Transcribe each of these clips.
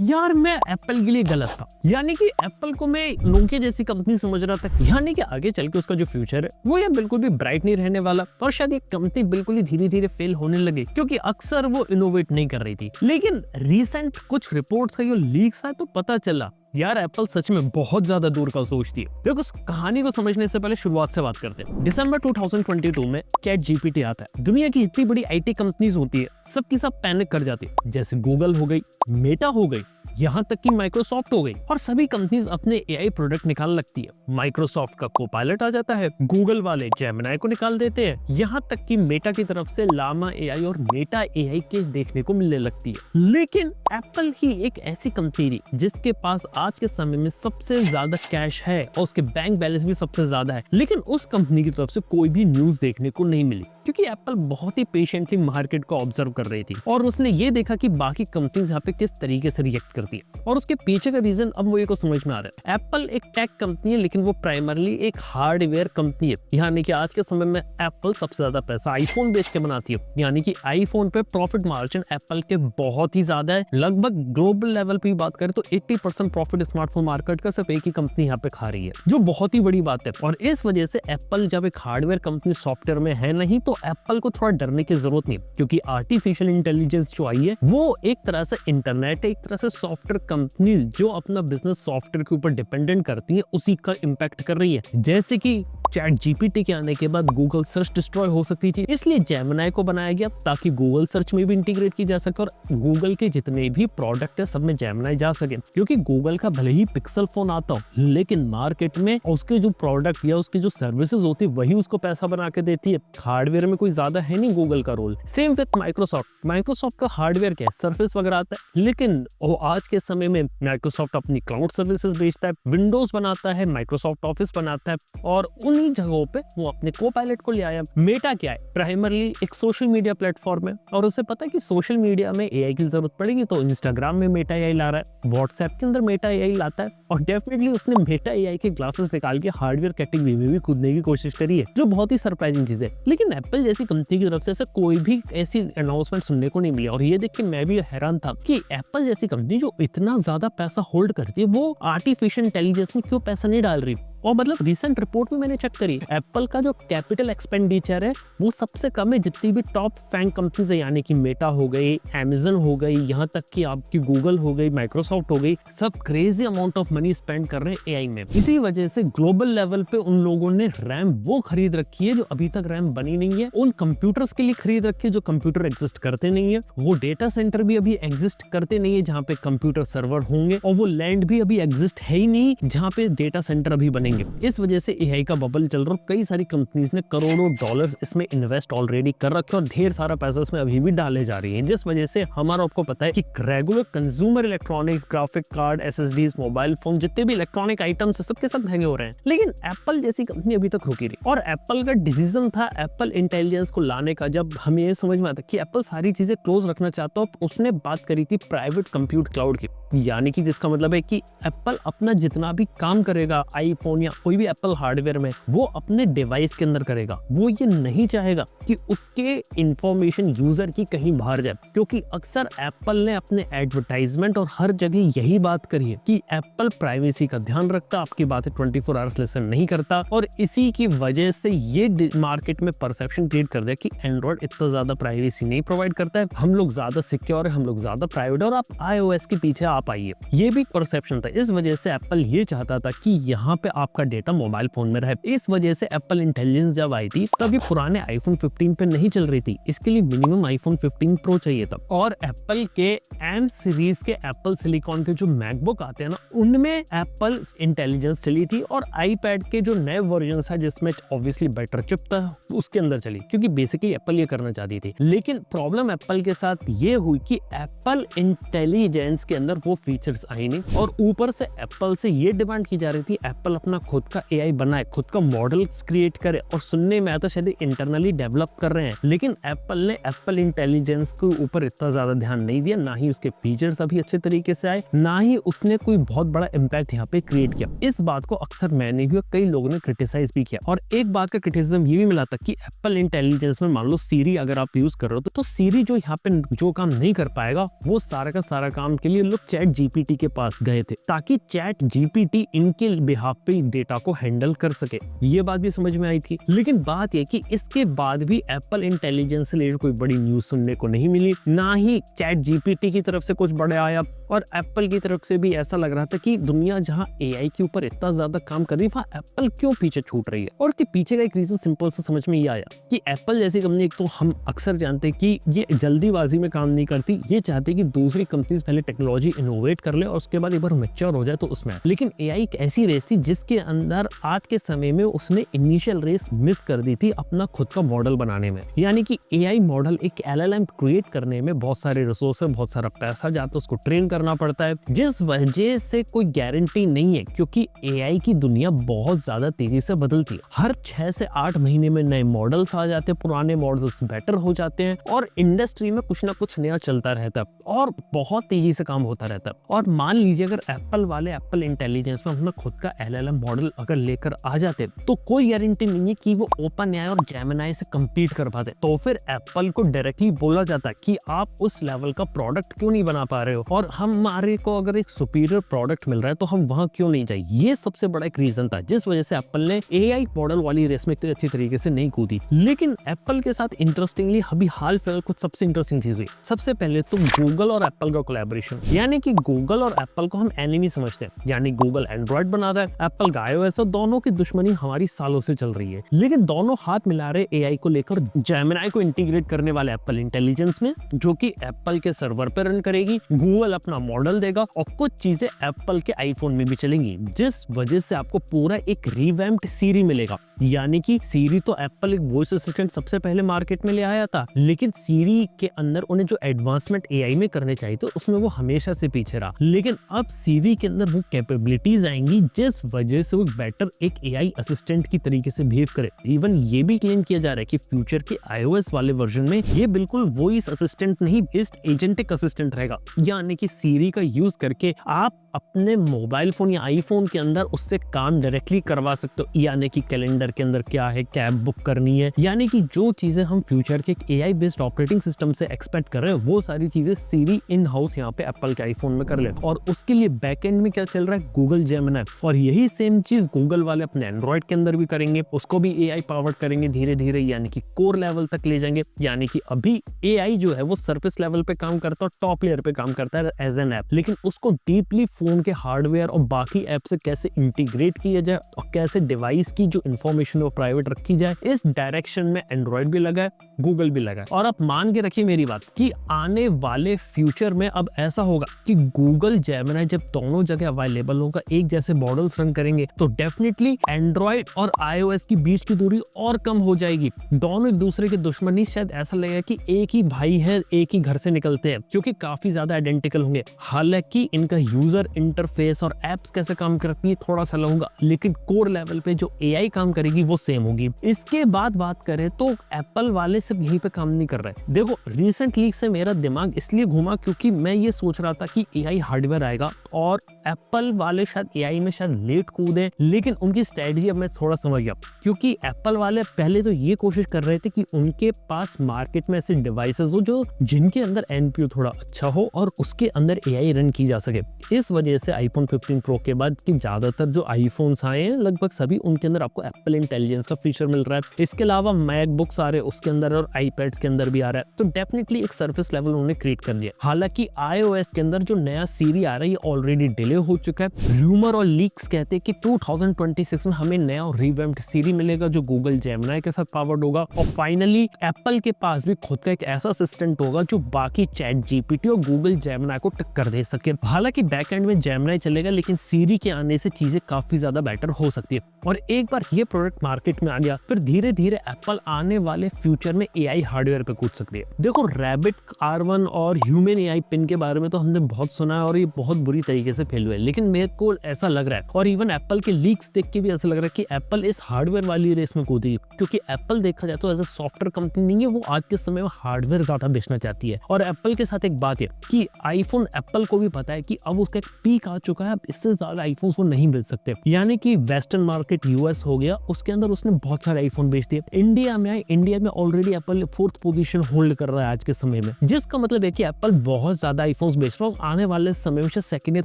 यार मैं एप्पल के लिए गलत था, यानी कि एप्पल को मैं नोकिया जैसी कंपनी समझ रहा था, यानी कि आगे चल के उसका जो फ्यूचर है वो यार बिल्कुल भी ब्राइट नहीं रहने वाला, और शायद ये कंपनी बिल्कुल ही धीरे धीरे फेल होने लगी क्योंकि अक्सर वो इनोवेट नहीं कर रही थी। लेकिन रिसेंट कुछ रिपोर्ट्स है, लीक्स है, तो पता चला यार एप्पल सच में बहुत ज्यादा दूर का सोचती है। देखो उस कहानी को समझने से पहले शुरुआत से बात करते हैं। दिसंबर 2022 में चैट जीपीटी आता है। दुनिया की इतनी बड़ी आईटी कंपनीज होती है, सबकी सब पैनिक कर जाती है, जैसे गूगल हो गई, मेटा हो गई, यहाँ तक कि माइक्रोसॉफ्ट हो गई, और सभी कंपनीज अपने एआई प्रोडक्ट निकाल लगती है। माइक्रोसॉफ्ट का कोपायलट आ जाता है, गूगल वाले जेमिनाई को निकाल देते हैं, यहाँ तक कि मेटा की तरफ से लामा एआई और मेटा एआई के देखने को मिलने लगती है। लेकिन एप्पल ही एक ऐसी कंपनी थी जिसके पास आज के समय में सबसे ज्यादा कैश है और उसके बैंक बैलेंस भी सबसे ज्यादा है, लेकिन उस कंपनी की तरफ से कोई भी न्यूज देखने को नहीं मिली क्योंकि एप्पल बहुत ही पेशेंटली मार्केट को ऑब्जर्व कर रही थी और उसने ये देखा कि बाकी कंपनीज यहाँ पे किस तरीके से रिएक्ट करती है, और उसके पीछे का रीजन अब मुझे को समझ में आ रहा है। एप्पल एक टेक कंपनी है, लेकिन वो प्राइमरली एक हार्डवेयर कंपनी है, यानी कि आज के समय में एप्पल सबसे ज्यादा पैसा आईफोन बेच के बनाती है, यानी कि आईफोन पे प्रॉफिट मार्जिन एप्पल के बहुत ही ज्यादा है। लगभग ग्लोबल लेवल पे बात करें तो 80% प्रॉफिट स्मार्टफोन मार्केट का सिर्फ एक ही कंपनी यहाँ पे खा रही है, जो बहुत ही बड़ी बात है। और इस वजह से एप्पल जब एक हार्डवेयर कंपनी सॉफ्टवेयर में है नहीं, तो एप्पल को थोड़ा डरने की जरूरत नहीं, क्योंकि आर्टिफिशियल इंटेलिजेंस जो आई है वो एक तरह से इंटरनेट है, एक तरह से सॉफ्टवेयर कंपनी जो अपना बिजनेस सॉफ्टवेयर के ऊपर डिपेंडेंट करती है उसी का इम्पैक्ट कर रही है। जैसे कि चैट जीपीटी के आने के बाद गूगल सर्च डिस्ट्रॉय हो सकती थी, इसलिए जेमिनाई को बनाया गया ताकि गूगल सर्च में भी इंटीग्रेट की जा सके और गूगल के जितने भी प्रोडक्ट है सब में जेमिनाई जा सके। क्योंकि गूगल का भले ही पिक्सल फोन आता हो, लेकिन मार्केट में उसके जो प्रोडक्ट या उसकी जो सर्विसेज होती है वही उसको पैसा बना के देती है। हार्डवेयर में कोई ज्यादा है नहीं गूगल का रोल। सेम विद माइक्रोसॉफ्ट का हार्डवेयर क्या है, सर्फेस वगैरह आता है, लेकिन वो आज के समय में माइक्रोसॉफ्ट अपनी क्लाउड सर्विसेज बेचता है, विंडोज बनाता है, माइक्रोसॉफ्ट ऑफिस बनाता है, और उन्हीं जगहों पे वो अपने कोपायलट को ले आया। मेटा क्या है, प्राइमरली एक सोशल मीडिया प्लेटफॉर्म है, और उसे पता है कि सोशल मीडिया में एआई की जरूरत पड़ेगी, तो इंस्टाग्राम में मेटा एआई ला रहा है, व्हाट्सएप के अंदर मेटा एआई लाता है, और डेफिनेटली उसने मेटा एआई के ग्लासेस निकाल के हार्डवेयर कैटेगरी में भी कूदने की कोशिश करी है, जो बहुत ही सरप्राइजिंग चीज है। लेकिन एप्पल जैसी कंपनी की तरफ से ऐसा कोई भी ऐसी अनाउंसमेंट सुनने को नहीं मिली, और ये देख के मैं भी हैरान था कि एप्पल जैसी कंपनी जो इतना ज्यादा पैसा होल्ड करती है, वो आर्टिफिशियल इंटेलिजेंस में क्यों पैसा नहीं डाल रही। और मतलब रिसेंट रिपोर्ट में मैंने चेक करी, एप्पल का जो कैपिटल एक्सपेंडिचर है वो सबसे कम है जितनी भी टॉप फैंग कंपनीज है, यानी कि मेटा हो गई, अमेज़न हो गई, यहाँ तक कि आपकी गूगल हो गई, माइक्रोसॉफ्ट हो गई, सब crazy amount of money spend कर रहे हैं एआई में। इसी वजह से ग्लोबल लेवल पे उन लोगों ने रैम वो खरीद रखी है जो अभी तक रैम बनी नहीं है, उन कंप्यूटर्स के लिए खरीद रखी है जो कंप्यूटर एग्जिस्ट करते नहीं है, वो डेटा सेंटर भी अभी एग्जिस्ट करते नहीं है जहाँ पे कंप्यूटर सर्वर होंगे, और वो लैंड भी अभी एग्जिस्ट है ही नहीं जहाँ पे डेटा सेंटर अभी बनेंगे। इस वजह से एआई का बबल चल रहा है, कई सारी कंपनीज ने करोड़ों डॉलर्स इसमें इन्वेस्ट ऑलरेडी कर रखे और ढेर सारा पैसा इसमें अभी भी डाले जा रही है, जिस वजह से हमारा आपको पता है कि regular consumer electronics, graphic card, SSDs, mobile phone, जितने भी इलेक्ट्रॉनिक आइटम्स सबके सब महंगे हो रहे हैं। लेकिन एप्पल जैसी कंपनी अभी तक रुकी रही, और एप्पल का डिसीजन था एप्पल इंटेलिजेंस को लाने का। जब हमें ये समझ में आता कि एप्पल सारी चीजें क्लोज रखना चाहता हो, उसने बात करी थी प्राइवेट कंप्यूट क्लाउड की, यानी कि जिसका मतलब है कि एप्पल अपना जितना भी काम करेगा आईफोन या कोई भी एप्पल हार्डवेयर में, वो अपने डिवाइस के अंदर करेगा। वो ये नहीं चाहेगा कि उसके इंफॉर्मेशन यूजर की कहीं बाहर जाए, क्योंकि अक्सर एप्पल ने अपने एडवर्टाइजमेंट और हर जगह यही बात करी है कि एप्पल प्राइवेसी का ध्यान रखता, आपकी बातें 24 आवर्स लिसन नहीं करता, और इसी की वजह से ये मार्केट में परसेप्शन क्रिएट कर दिया कि एंड्रॉइड इतना ज्यादा प्राइवेसी नहीं प्रोवाइड करता है, हम लोग ज्यादा सिक्योर है, हम लोग ज्यादा प्राइवेट, और आप iOS के पीछे आप आइए। ये भी परसेप्शन था। इस वजह से एप्पल ये चाहता था कि यहाँ पे आपका डेटा मोबाइल फोन में रहे। इस वजह से एप्पल इंटेलिजेंस जब आई थी तब ये पुराने आईफोन 15 पे नहीं चल रही थी, इसके लिए मिनिमम आईफोन 15 प्रो चाहिए था। और एप्पल के एम सीरीज के एप्पल सिलिकॉन के जो मैकबुक आते हैं ना, उनमें एप्पल इंटेलिजेंस चली थी, और आईपैड के जो नए वर्जन है जिसमें ऑब्वियसली बेटर चिप था उसके अंदर चली, क्योंकि बेसिकली एप्पल ये करना चाहती थी। लेकिन प्रॉब्लम एप्पल के साथ ये हुई कि एप्पल इंटेलिजेंस के अंदर वो फीचर्स आई नहीं, और ऊपर से एप्पल से ये डिमांड की जा रही थी एप्पल अपना खुद का एआई बनाए, खुद का मॉडल क्रिएट करे, और सुनने में आता शायद इंटरनली डेवलप कर रहे हैं। लेकिन एप्पल ने एप्पल इंटेलिजेंस के ऊपर इतना ज्यादा ध्यान नहीं दिया, ना ही उसके फीचर्स अभी अच्छे तरीके से आए, ना ही उसने कोई बहुत बड़ा इम्पैक्ट यहाँ पे क्रिएट किया। इस बात को अक्सर मैंने भी और कई लोगों ने क्रिटिसाइज भी किया, और एक बात का क्रिटिसिज्म ये भी मिला था कि एप्पल इंटेलिजेंस में मान लो सीरी अगर आप यूज कर रहे हो तो सीरी जो यहाँ पे जो काम नहीं कर पाएगा वो सारा का सारा काम के लिए लोग चैट जीपीटी के पास गए थे ताकि चैट जीपीटी इनके बिहाफ पे डेटा को हैंडल कर सके। ये बात भी समझ में आई थी। लेकिन बात यह कि इसके बाद भी एप्पल इंटेलिजेंस से रिलेटेड कोई बड़ी न्यूज सुनने को नहीं मिली, ना ही चैट जीपीटी की तरफ से कुछ बड़ा आया, और एप्पल की तरफ से भी ऐसा लग रहा था कि दुनिया जहां एआई के ऊपर इतना ज्यादा काम कर रही है वहां एप्पल क्यों पीछे छूट रही है। और इसके पीछे का एक रीजन सिंपल से समझ में ये आया कि एप्पल जैसी कंपनी, एक तो हम अक्सर जानते हैं कि ये जल्दीबाजी में काम नहीं करती, ये चाहते हैं कि दूसरी कंपनीज पहले टेक्नोलॉजी इनोवेट कर ले और उसके बाद एक बार मैच्योर हो जाए तो उसमें। लेकिन एआई एक ऐसी रेस थी जिसके अंदर आज के समय में उसने इनिशियल रेस मिस कर दी थी अपना खुद का मॉडल बनाने में। यानी कि एआई मॉडल, एक एलएलएम क्रिएट करने में बहुत सारे रिसोर्स, बहुत सारा पैसा जाता है, उसको ट्रेन करना पड़ता है, जिस वजह से कोई गारंटी नहीं है, क्योंकि एआई की दुनिया बहुत ज्यादा तेजी से बदलती है। हर 6 से 8 महीने में नए मॉडल्स आ जाते हैं, पुराने मॉडल्स बेटर हो जाते हैं और इंडस्ट्री में कुछ ना कुछ नया चलता रहता है और बहुत तेजी से काम होता रहता है। और मान लीजिए अगर एप्पल वाले एप्पल इंटेलिजेंस में अपना खुद का एलएलएम मॉडल अगर लेकर आ जाते तो कोई गारंटी नहीं है कि वो ओपन एआई और जेमिनी से compete कर पाते। तो फिर एप्पल को डायरेक्टली बोला जाता कि आप उस लेवल का प्रोडक्ट क्यों नहीं बना पा रहे हो, और हमारे को अगर एक सुपीरियर प्रोडक्ट मिल रहा है तो हम वहां क्यों नहीं जाए। ये सबसे बड़ा एक रीजन था जिस वजह से एप्पल ने एआई मॉडल वाली रेस में इतनी अच्छी तरीके से नहीं कूदी। लेकिन एप्पल के साथ इंटरेस्टिंगली अभी हाल फिलहाल कुछ सबसे इंटरेस्टिंग चीज हुई। सबसे पहले तो गूगल और एप्पल का कोलैबोरेशन, यानी कि गूगल और एप्पल को हम एनिमी समझते हैं, यानी गूगल एंड्रॉइड बनाता है, एप्पल का iOS, दोनों की दुश्मनी हमारी सालों से चल रही है। लेकिन दोनों हाथ मिला रहे एआई को लेकर, जेमिनी को इंटीग्रेट करने वाले एप्पल इंटेलिजेंस में, जो कि एप्पल के सर्वर पर रन करेगी, गूगल अपना मॉडल देगा और कुछ चीजें एप्पल के आईफोन में भी चलेंगी, जिस वजह से आपको पूरा एक रिवैम्प्ड सीरी मिलेगा। यानी कि सीरी तो एप्पल एक वॉइस असिस्टेंट सबसे पहले मार्केट में ले आया था, लेकिन सीरी के अंदर उन्हें जो एडवांसमेंट एआई में करने चाहिए तो उसमें वो हमेशा से पीछे रहा। लेकिन अब सीरी के अंदर वो कैपेबिलिटीज आएंगी जिस वजह से वो बेटर एक एआई असिस्टेंट की तरीके से बिहेव करे। इवन ये भी क्लेम किया जा रहा है कि फ्यूचर के iOS वाले वर्जन में ये बिल्कुल वॉइस असिस्टेंट नहीं, एजेंटिक असिस्टेंट रहेगा। यानी कि सीरी का यूज करके आप अपने मोबाइल फोन या आईफोन के अंदर उससे काम डायरेक्टली करवा सकते हो। यानी कि कैलेंडर के अंदर क्या है, कैब बुक करनी है, यानी कि जो चीजें हम फ्यूचर के एआई बेस्ड ऑपरेटिंग सिस्टम से एक्सपेक्ट कर रहे हैं वो सारी चीजें सीरी इन हाउस यहाँ पे एप्पल के आईफोन में कर ले। और उसके लिए बैकएंड में क्या चल रहा है, गूगल जेमिनी, और यही सेम चीज गूगल वाले अपने एंड्रॉइड के अंदर भी करेंगे, उसको भी एआई पावर्ड करेंगे धीरे धीरे, यानी कि कोर लेवल तक ले जाएंगे। यानी कि अभी एआई जो है वो सरफेस लेवल पे काम करता है, टॉप लेयर पे काम करता है एज एन ऐप, लेकिन उसको डीपली फोन के हार्डवेयर और बाकी ऐप से कैसे इंटीग्रेट किया जाए और कैसे डिवाइस की जो इंफॉर्मेशन वो प्राइवेट रखी जाए, इस डायरेक्शन में एंड्रॉइड भी लगा है, गूगल भी लगा है। और आप मान के रखिए मेरी बात कि आने वाले फ्यूचर में अब ऐसा होगा कि गूगल जेमिनी जब दोनों जगह अवेलेबल होगा, एक जैसे मॉडल्स रन करेंगे, तो डेफिनेटली एंड्रॉइड और iOS की बीच की दूरी और कम हो जाएगी। दोनों एक दूसरे के दुश्मनी, शायद ऐसा लगेगा कि एक ही भाई है, एक ही घर से निकलते हैं, क्योंकि काफी ज्यादा आइडेंटिकल होंगे। हालांकि इनका यूजर इंटरफेस और एप्स कैसे काम करती है थोड़ा सा अलग होगा, लेकिन कोर लेवल पे जो एआई काम करेगी वो सेम होगी। इसके बाद बात करें तो एप्पल वाले सिर्फ यहीं पे काम नहीं कर रहे। देखो रिसेंट लीक से मेरा दिमाग इसलिए घूमा क्योंकि मैं ये सोच रहा था कि एआई हार्डवेयर आएगा और एप्पल वाले शायद एआई में शायद लेट कूदे, लेकिन उनकी स्ट्रेटजी अब मैं थोड़ा समझ गया। क्योंकि एप्पल वाले पहले तो ये कोशिश कर रहे थे कि उनके पास मार्केट में ऐसे डिवाइसेस हो जो जिनके अंदर एनपीयू थोड़ा अच्छा हो और उसके अंदर एआई रन की जा सके। इस वजह से आईफोन 15 प्रो के बाद कि ज्यादातर जो आईफोन्स आए हैं लगभग सभी उनके अंदर आपको एप्पल इंटेलिजेंस का फीचर मिल रहा है। इसके अलावा मैकबुक्स आ रहे हैं उसके अंदर और आईपैड्स के अंदर भी आ रहा है, तो डेफिनेटली एक सर्फेस लेवल उन्होंने क्रिएट कर लिया। हालांकि iOS के अंदर जो नया सीरी आ रहा है ये ऑलरेडी डिले हो चुका है। रूमर और लीक्स कहते हैं कि 2026 में हमें नया और रिवैम्प्ड सीरी मिलेगा जो गूगल जेमिनी के साथ पावर्ड होगा, और फाइनली एप्पल के पास भी खुद का एक ऐसा असिस्टेंट होगा जो बाकी चैट जीपीटी और गूगल जेमिनी को टक्कर दे सके। हालांकि बैकएंड में जेमिनी चलेगा, लेकिन सीरी के आने से चीजें काफी ज्यादा बेटर हो सकती है। और एक बार ये प्रोडक्ट मार्केट में आ गया फिर धीरे धीरे एप्पल आने वाले फ्यूचर में एआई हार्डवेयर पे कूद सकती है। देखो रैबिट R1 और ह्यूमन एआई पिन के बारे में तो हमने बहुत सुना है और ये बहुत बुरी तरीके से फेल हुए। लेकिन मेरे को ऐसा लग रहा है और इवन एप्पल के लीक्स देख के भी ऐसा लग रहा है कि एप्पल इस हार्डवेयर वाली रेस में कूदी, क्योंकि एप्पल देखा जाए तो एज ए सॉफ्टवेयर कंपनी नहीं है, वो आज के समय में हार्डवेयर ज्यादा बेचना चाहती है। और एप्पल के साथ एक बात है कि आईफोन, एप्पल को भी पता है कि अब उसका एक पीक आ चुका है, अब इससे ज्यादा आईफोन्स वो नहीं बेच सकते। यानी कि वेस्टर्न मार्केट यूएस हो गया, उसके अंदर उसने बहुत सारे आईफोन बेच दिए। इंडिया में आए, इंडिया में already Apple 4th position hold कर रहा है आज के समय में, जिसका मतलब है कि एप्पल बहुत ज्यादा आईफोन्स बेच रहा है और आने वाले समय में 2nd या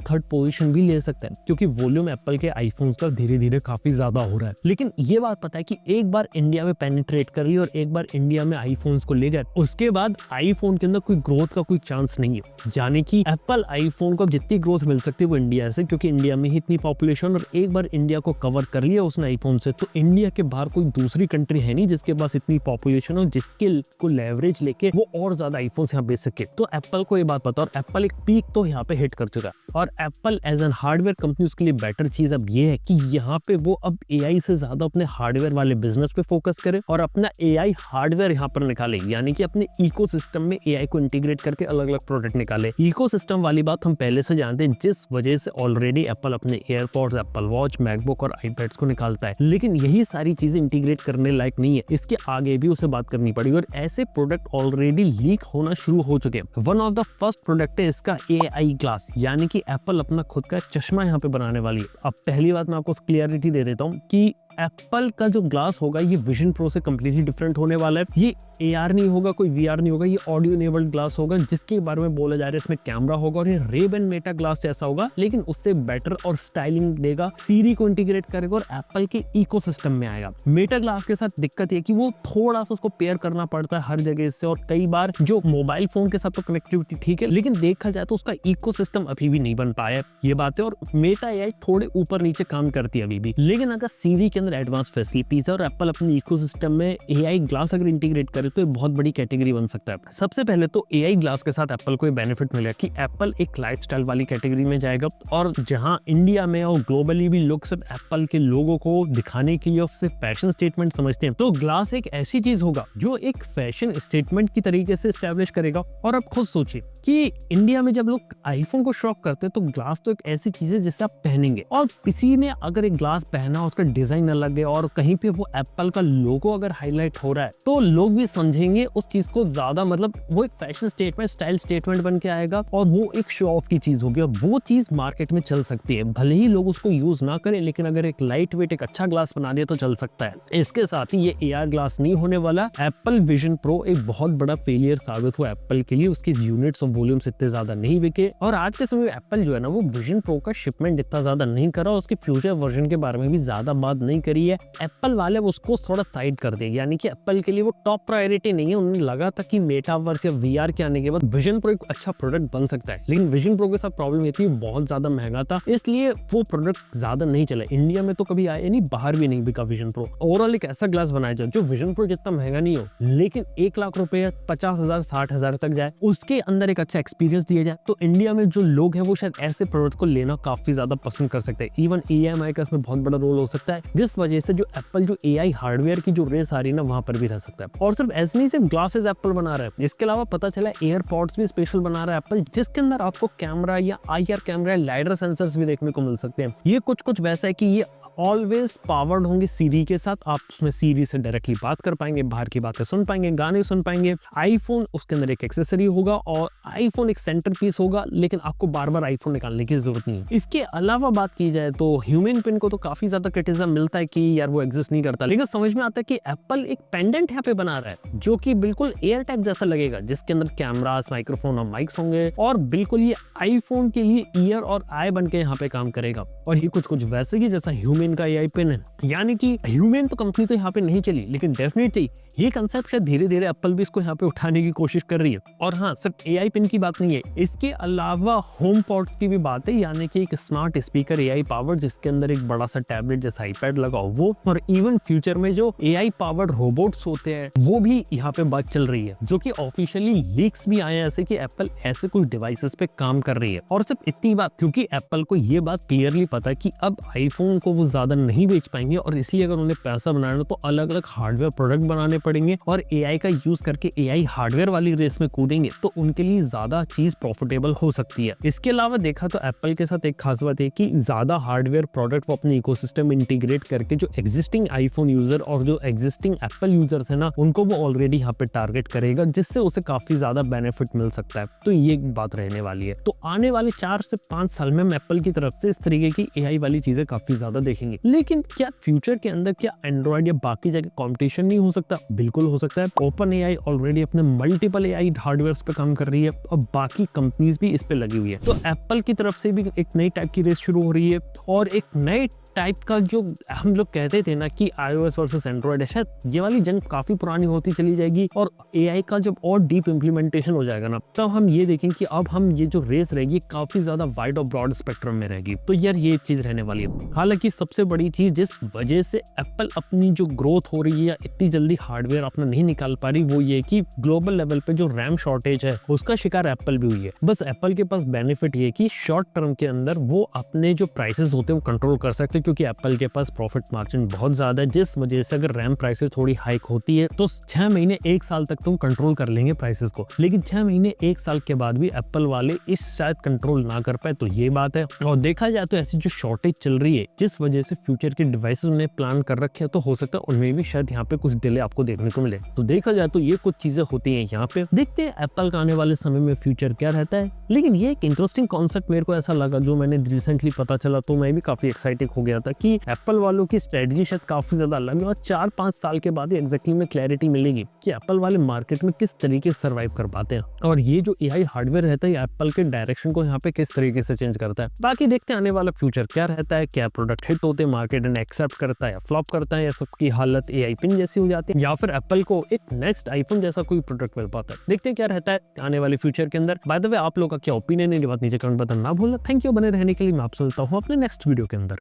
3rd पोजीशन भी ले सकता है, क्योंकि वॉल्यूम एप्पल के आईफोन्स का धीरे धीरे काफी ज्यादा हो रहा है। लेकिन ये बात पता है कि एक बार इंडिया में पेनिट्रेट कर लिया और एक बार इंडिया में आईफोन्स को ले गए, उसके बाद आईफोन के अंदर कोई ग्रोथ का कोई चांस नहीं है। यानी कि एप्पल आईफोन को जितनी ग्रोथ मिल सकती है वो इंडिया से, क्योंकि इंडिया में ही इतनी पॉपुलेशन, और एक बार इंडिया को कवर कर लिया उसने आईफोन से, तो इंडिया के बाहर कोई दूसरी कंट्री है नहीं जिसके पास इतनी पॉपुलेशन हो, जिसके को लेवरेज लेके वो और ज्यादा आईफोन्स यहाँ बेच सके। तो एप्पल को ये बात पता, और एप्पल एक पीक तो यहाँ पे हिट कर चुका है। और Apple as an hardware company, उसके लिए बेटर चीज अब ये है कि यहाँ पे वो अब एआई से ज्यादा अपने हार्डवेयर वाले बिजनेस पे फोकस करे और अपना एआई हार्डवेयर यहाँ पर निकाले, यानी कि अपने इकोसिस्टम में एआई को इंटीग्रेट करके अलग अलग प्रोडक्ट निकाले। इकोसिस्टम वाली बात हम पहले से जानते हैं, जिस वजह से ऑलरेडी एप्पल अपने एयरपॉड्स, एप्पल वॉच, मैकबुक और आईपैड्स को निकालता है। लेकिन यही सारी चीजें इंटीग्रेट करने लायक नहीं है, इसके आगे भी उसे बात करनी पड़ेगी, और ऐसे प्रोडक्ट ऑलरेडी लीक होना शुरू हो चुके हैं। One of the first product है इसका एआई ग्लास, यानी कि एप्पल अपना खुद का चश्मा यहाँ पे बनाने वाली है। अब पहली बात मैं आपको क्लियरिटी दे देता हूँ कि एप्पल का जो ग्लास होगा ये विजन प्रो से कंप्लीटली डिफरेंट होने वाला है। ये एआर नहीं होगा, कोई वीआर नहीं होगा, ये ऑडियो इनेबल्ड ग्लास होगा, जिसके बारे में बोला जा रहा है इसमें कैमरा होगा, और ये रेब-एन मेटा ग्लास जैसा होगा, लेकिन उससे बेटर और स्टाइलिंग देगा, सीरी को इंटीग्रेट करेगा और एप्पल के इकोसिस्टम में आएगा। मेटा ग्लास के साथ दिक्कत है कि वो थोड़ा सा उसको पेयर करना पड़ता है हर जगह से, और कई बार जो मोबाइल फोन के साथ तो कनेक्टिविटी ठीक है, लेकिन देखा जाए तो उसका इकोसिस्टम अभी भी नहीं बन पाया, ये बात है। और मेटा एआई थोड़े ऊपर नीचे काम करती है अभी भी, लेकिन अगर सीरी के अंदर एडवांस फैसिलिटीज है और एप्पल अपने इकोसिस्टम में एआई ग्लास अगर इंटीग्रेट करे तो ये बहुत बड़ी कैटेगरी बन सकता है। सबसे पहले तो एआई ग्लास के साथ एप्पल को ये बेनिफिट मिलेगा कि एप्पल एक लाइफस्टाइल वाली कैटेगरी में जाएगा, और जहां इंडिया में और ग्लोबली भी लोग सिर्फ एप्पल के लोगों को दिखाने के लिए सिर्फ फैशन स्टेटमेंट समझते हैं, तो ग्लास एक ऐसी चीज होगा जो एक फैशन स्टेटमेंट की तरीके से एस्टेब्लिश करेगा। और अब खुद सोचिए कि इंडिया में जब लोग आईफोन को शॉक करते हैं तो ग्लास तो एक ऐसी चीज है जिससे आप पहनेंगे, और किसी ने अगर एक ग्लास पहना, उसका डिजाइन अलग है और कहीं पे वो एप्पल का लोगो अगर हाईलाइट हो रहा है, तो लोग भी समझेंगे उस चीज को ज्यादा, मतलब वो एक फैशन स्टेटमेंट, स्टाइल स्टेटमेंट बन के आएगा, और वो एक शो ऑफ की चीज होगी, और वो चीज मार्केट में चल सकती है। भले ही लोग उसको यूज ना करें, लेकिन अगर एक लाइट वेट, एक अच्छा ग्लास बना दिया तो चल सकता है। इसके साथ ही ये एआर ग्लास नहीं होने वाला। एप्पल विजन प्रो एक बहुत बड़ा फेलियर साबित हुआ एप्पल के लिए, उसकी यूनिट्स और वॉल्यूम्स इतने ज्यादा नहीं बिके, और आज के समय में एप्पल जो है ना वो विजन प्रो का शिपमेंट इतना ज्यादा नहीं करा, उसके फ्यूचर वर्जन के बारे में भी ज्यादा बात नहीं करी है। एप्पल वाले उसको थोड़ा साइड कर दे, यानी कि एप्पल के लिए वो टॉप प्रायोरिटी नहीं है। उन्हें लगा था कि मेटावर्स या वीआर के आने के बाद विजन प्रो एक अच्छा प्रोडक्ट बन सकता है, लेकिन विजन प्रो के साथ प्रॉब्लम ये थी बहुत ज्यादा महंगा था, इसलिए वो प्रोडक्ट ज्यादा नहीं चला। इंडिया में तो कभी आया नहीं, बाहर भी नहीं बिका विजन प्रो। ओवरऑल एक ऐसा ग्लास बनाया जाए जो विजन प्रो जितना महंगा नहीं हो, लेकिन 1 लाख रुपए, 50,000, 60,000 तक जाए, उसके अंदर एक अच्छा एक्सपीरियंस दिया जाए, तो इंडिया में जो लोग हैं वो शायद ऐसे प्रोडक्ट को लेना काफी ज्यादा पसंद कर सकते हैं। इवन EMI का इसमें बहुत बड़ा रोल हो सकता है, जिस वजह से जो एप्पल जो एआई हार्डवेयर की जो रेस आ रही है ना, वहां पर भी रह सकता है। और सिर्फ ऐसे नहीं, सिर्फ ग्लासेस एप्पल बना रहा है, इसके अलावा पता चला एयरपॉड्स भी स्पेशल बना रहा है एप्पल, जिसके अंदर आपको कैमरा या IR कैमरा, लाइडर सेंसर्स भी देखने को मिल सकते हैं। ये कुछ वैसा है कि ये ऑलवेज पावर्ड होंगे सीरी के साथ, आप उसमें सीरी से डायरेक्टली बात कर पाएंगे, बाहर की बातें सुन पाएंगे, गाने सुन पाएंगे। आईफोन उसके अंदर एक एक्सेसरी होगा, और आईफोन एक सेंटर पीस होगा, लेकिन आपको बार बार आईफोन निकालने की जरूरत नहीं है। इसके अलावा बात की जाए तो ह्यूमन पिन को तो काफी ज्यादा क्रिटिसिज्म मिलता है कि यार वो एग्जिस्ट नहीं करता, लेकिन समझ में आता है कि एप्पल एक पेंडेंट यहाँ पे बना रहा है जो कि बिल्कुल एयर टैग जैसा लगेगा, जिसके अंदर कैमरास, माइक्रोफोन और माइक्स होंगे, और बिल्कुल ये आईफोन के लिए ईयर और आई बन के यहाँ पे काम करेगा। और ये कुछ वैसे ही जैसा ह्यूमन का एआई पिन है, यानी कि ह्यूमन तो कंपनी तो यहाँ पे नहीं चली, लेकिन डेफिनेटली ये कंसेप्ट शायद धीरे धीरे एप्पल भी इसको यहाँ पे उठाने की कोशिश कर रही है। और हाँ, सिर्फ एआई पिन की बात नहीं है, इसके अलावा होम पॉड्स की भी बात है, यानी कि एक स्मार्ट स्पीकर एआई पावर, जिसके अंदर एक बड़ा सा टैबलेट जैसा आईपैड लगा हो वो, और इवन फ्यूचर में जो एआई पावर्ड रोबोट्स होते हैं वो भी यहाँ पे बात चल रही है, जो कि ऑफिशियली लीक्स भी आए हैं ऐसे कि एप्पल ऐसे कुछ डिवाइसेस पे काम कर रही है। और सिर्फ इतनी बात, क्योंकि एप्पल को ये बात क्लियरली पता है कि अब आईफोन को वो ज्यादा नहीं बेच पाएंगे, और इसलिए अगर उन्हें पैसा बनाना तो अलग अलग हार्डवेयर प्रोडक्ट बनाने पड़ेंगे, और एआई का यूज करके एआई हार्डवेयर वाली रेस में कूदेंगे तो उनके लिए ज्यादा चीज प्रॉफिटेबल हो सकती है। इसके अलावा देखा तो एप्पल के साथ एक खास बात है कि ज्यादा हार्डवेयर प्रोडक्ट वो अपने इकोसिस्टम इंटीग्रेट करके जो एग्जिस्टिंग आईफोन यूजर और जो एग्जिस्टिंग एप्पल यूजर्स है ना, उनको वो ऑलरेडी यहाँ पे टारगेट करेगा, जिससे उसे काफी ज्यादा बेनिफिट मिल सकता है। तो ये बात रहने वाली है। तो आने वाले 4 से 5 साल में हम एप्पल की तरफ से इस तरीके की एआई वाली चीजें काफी ज्यादा देखेंगे। लेकिन क्या फ्यूचर के अंदर क्या एंड्रॉइड या बाकी जगह कंपटीशन नहीं हो सकता? बिल्कुल हो सकता है। ओपन एआई ऑलरेडी अपने मल्टीपल एआई हार्डवेयर पे काम कर रही है और बाकी कंपनीज भी इस पे लगी हुई है। तो एप्पल की तरफ से भी एक नई टाइप की रेस शुरू हो रही है और एक नए टाइप का जो हम लोग कहते थे ना कि iOS वर्सेस एंड्रॉइड है, शायद ये वाली जंग काफी पुरानी होती चली जाएगी और एआई का जब और डीप इंप्लीमेंटेशन हो जाएगा ना, तब हम ये देखें कि अब हम ये जो रेस रहेगी काफी ज्यादा वाइड और ब्रॉड स्पेक्ट्रम में रहेगी। तो यार ये चीज रहने वाली है। हालांकि सबसे बड़ी चीज जिस वजह से एप्पल अपनी जो ग्रोथ हो रही है या इतनी जल्दी हार्डवेयर अपना नहीं निकाल पा रही, वो ये कि ग्लोबल लेवल पे जो रैम शॉर्टेज है उसका शिकार एप्पल भी हुई है। बस एप्पल के पास बेनिफिट ये कि शॉर्ट टर्म के अंदर वो अपने जो प्राइसेस होते हैं वो कंट्रोल कर सकते हैं, क्योंकि एप्पल के पास प्रॉफिट मार्जिन बहुत ज्यादा है, जिस वजह से अगर रैम प्राइसेस थोड़ी हाइक होती है तो 6 महीने 1 साल तक तुम कंट्रोल कर लेंगे प्राइसेस को। लेकिन 6 महीने 1 साल के बाद भी एप्पल वाले इस शायद कंट्रोल ना कर पाए, तो ये बात है। और देखा जाए तो ऐसी जो शॉर्टेज चल रही है जिस वजह से फ्यूचर के डिवाइसेस उन्हें प्लान कर रखे हैं, तो हो सकता है उनमें भी शायद यहाँ पे कुछ डिले आपको देखने को मिले। तो देखा जाए तो ये कुछ चीजें होती है यहाँ पे। देखते हैं एप्पल का आने वाले समय में फ्यूचर क्या रहता है। लेकिन ये एक इंटरेस्टिंग कॉन्सेप्ट मेरे को ऐसा लगा जो मैंने रिसेंटली पता चला, तो मैं भी काफी एक्साइटेड हो गया था कि एप्पल वालों की स्ट्रेटजी शायद काफी ज्यादा अलग है और 4-5 साल के बाद ही एग्जैक्टली में क्लैरिटी मिलेगी कि एप्पल वाले मार्केट में किस तरीके से सर्वाइव कर पाते हैं और ये जो एआई हार्डवेयर रहता है एप्पल के डायरेक्शन को यहाँ पे किस तरीके से चेंज करता है। बाकी देखते हैं आने वाला फ्यूचर क्या रहता है, क्या प्रोडक्ट हिट होते हैं, मार्केट ने एक्सेप्ट करता है या फ्लॉप करता है, या सबकी हालत एआई पिन जैसी हो जाती है, या फिर एप्पल को एक नेक्स्ट आईफोन जैसा कोई प्रोडक्ट मिल पाता है। देखते हैं क्या रहता है आने वाले फ्यूचर के अंदर। बाय द वे आप लोगों का क्या ओपिनियन है, ये बात नीचे कमेंट बताना ना भूलना। थैंक यू बने रहने के लिए। मैं आपसे मिलता हूँ अपने नेक्स्ट वीडियो के अंदर।